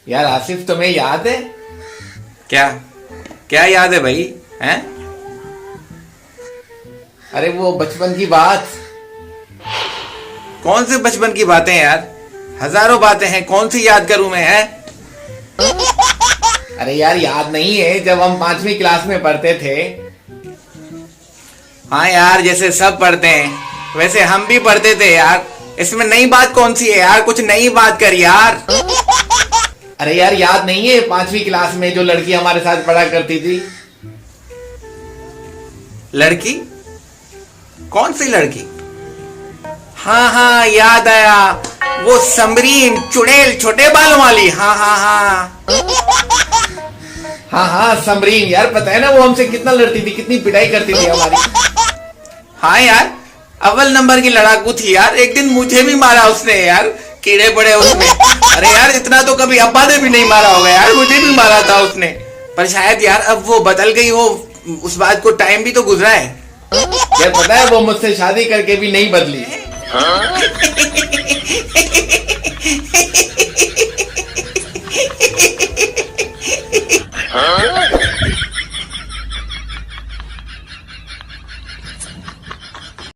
यार आसिफ, तुम्हें याद है? क्या क्या याद है भाई? हैं? अरे वो बचपन की बात। कौन से बचपन की बातें यार? हजारों बातें हैं, कौन सी याद करूं मैं? है अरे यार याद नहीं है, जब हम 5वीं क्लास में पढ़ते थे। हाँ यार, जैसे सब पढ़ते हैं वैसे हम भी पढ़ते थे यार। इसमें नई बात कौन सी है यार? कुछ नई बात कर यार। अरे यार याद नहीं है 5वीं क्लास में जो लड़की हमारे साथ पढ़ा करती थी? लड़की? कौन सी लड़की? हाँ हाँ, याद आया। वो समरीन, चुड़ैल, छोटे बालों वाली। हाँ हाँ हाँ। हाँ हाँ समरीन, यार पता है ना वो हमसे कितना लड़ती थी, कितनी पिटाई करती थी हमारी। हाँ यार, अव्वल नंबर की लड़ाकू थी यार। एक दिन मुझे भी मारा उसने यार, कीड़े पड़े उसमें। अरे यार, इतना तो कभी अब्बा ने भी नहीं मारा होगा यार, मुझे भी मारा था उसने। पर शायद यार अब वो बदल गई हो, उस बात को टाइम भी तो गुजरा है। यार पता है वो मुझसे शादी करके भी नहीं बदली। हाँ?